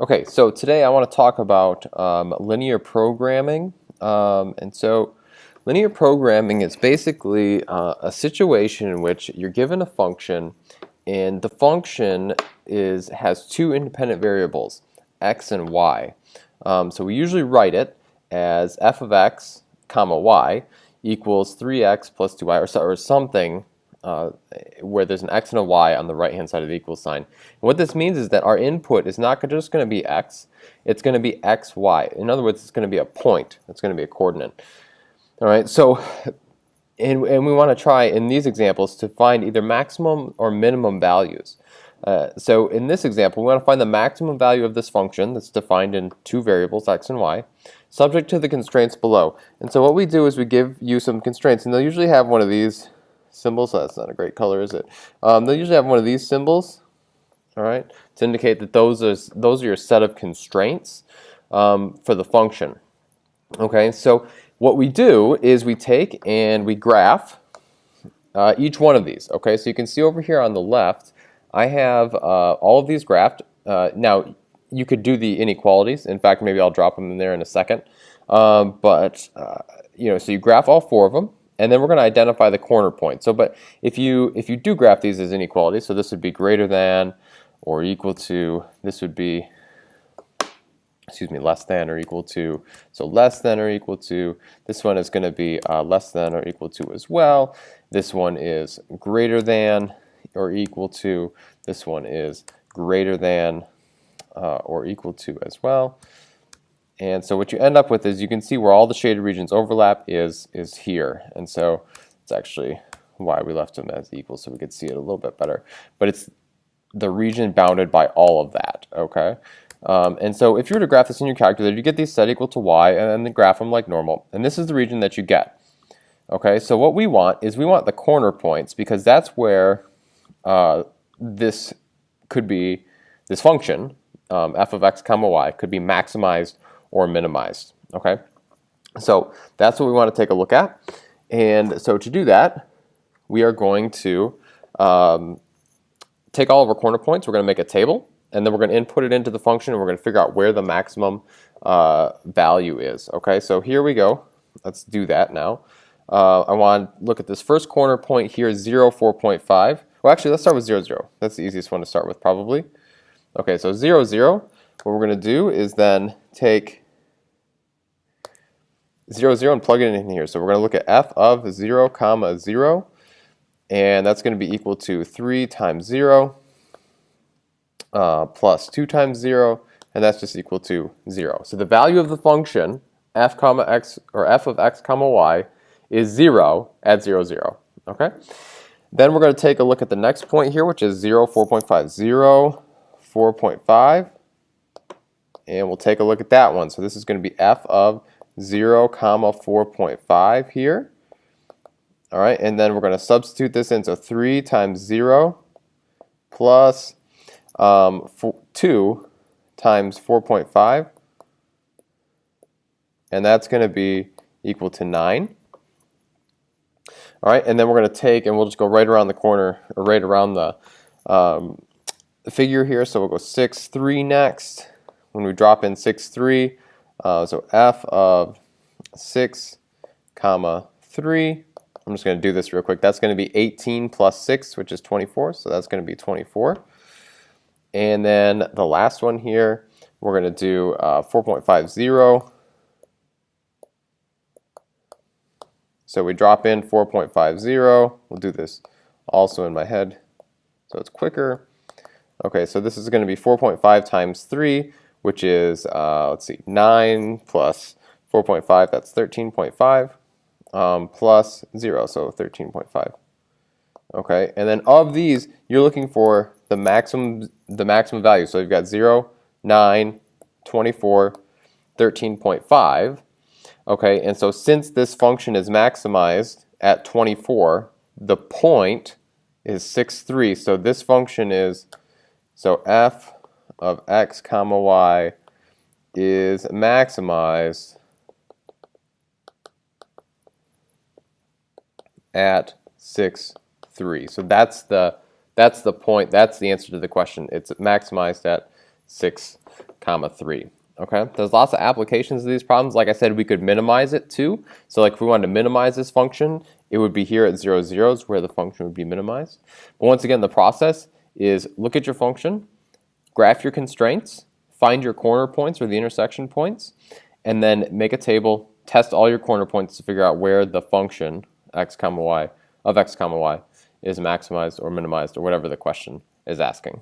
Okay, so today I want to talk about linear programming. Linear programming is basically a situation in which you're given a function, and the function has two independent variables, x and y. So we usually write it as f of x comma y equals 3x plus 2y or something where there's an x and a y on the right hand side of the equal sign. And what this means is that our input is not just going to be x, it's going to be x, y. In other words, it's going to be a point, it's going to be a coordinate. All right, so and we want to try in these examples to find either maximum or minimum values. So in this example, we want to find the maximum value of this function that's defined in two variables, x and y, subject to the constraints below. And so what we do is we give you some constraints, and they'll usually have one of these symbols. So that's not a great color, is it? They'll usually have one of these symbols, all right, to indicate that those are your set of constraints for the function. Okay, so what we do is we take and we graph each one of these. Okay, so you can see over here on the left, I have all of these graphed. Now, you could do the inequalities. In fact, maybe I'll drop them in there in a second. So you graph all four of them, and then we're going to identify the corner point. So, but if you do graph these as inequalities, so this would be greater than or equal to, this would be, less than or equal to. So less than or equal to, this one is going to be less than or equal to as well. This one is greater than or equal to. This one is greater than or equal to as well. And so what you end up with is you can see where all the shaded regions overlap is here. And so it's actually why we left them as equal, so we could see it a little bit better. But it's the region bounded by all of that, okay? And so if you were to graph this in your calculator, you get these set equal to y, and then graph them like normal. And this is the region that you get. Okay, so what we want is we want the corner points, because that's where this function, f of x comma y, could be maximized or minimized. Okay, so that's what we want to take a look at. And so to do that, we are going to take all of our corner points, we're going to make a table, and then we're going to input it into the function, and we're going to figure out where the maximum value is. Okay, so here we go. Let's do that now. I want to look at this first corner point here, 0, 4.5. Well, actually, let's start with 0, 0. That's the easiest one to start with, probably. Okay, so 0, 0. What we're going to do is then take 0, 0 and plug it in here. So we're going to look at f of 0, comma 0, and that's going to be equal to 3 times 0 plus 2 times 0, and that's just equal to 0. So the value of the function f comma x, or f of x comma y, is 0 at 0, 0. Okay? Then we're going to take a look at the next point here, which is 0, 4.5. 0, 4.5. And we'll take a look at that one. So this is going to be f of 0, comma 4.5 here. All right, and then we're going to substitute this in. So 3 times 0 plus 2 times 4.5. And that's going to be equal to 9. All right, and then we're going to take, and we'll just go right around the corner, or right around the figure here. So we'll go 6, 3 next. When we drop in 6, 3, so f of 6, comma 3. I'm just going to do this real quick. That's going to be 18 plus 6, which is 24. So that's going to be 24. And then the last one here, we're going to do 4.50. So we drop in 4.50. We'll do this also in my head so it's quicker. Okay, so this is going to be 4.5 times 3, which is, let's see, 9 plus 4.5, that's 13.5, plus 0, so 13.5. Okay, and then of these, you're looking for the maximum value. So you've got 0, 9, 24, 13.5. Okay, and so since this function is maximized at 24, the point is 6, 3. So this function is, so f of x comma y is maximized at 6, 3. So that's the point. That's the answer to the question. It's maximized at 6, comma 3. Okay, there's lots of applications of these problems. Like I said, we could minimize it too. So like if we wanted to minimize this function, it would be here at 0, 0 is where the function would be minimized. But once again, the process is look at your function, graph your constraints, find your corner points or the intersection points, and then make a table, test all your corner points to figure out where the function x comma y of x comma y is maximized or minimized or whatever the question is asking.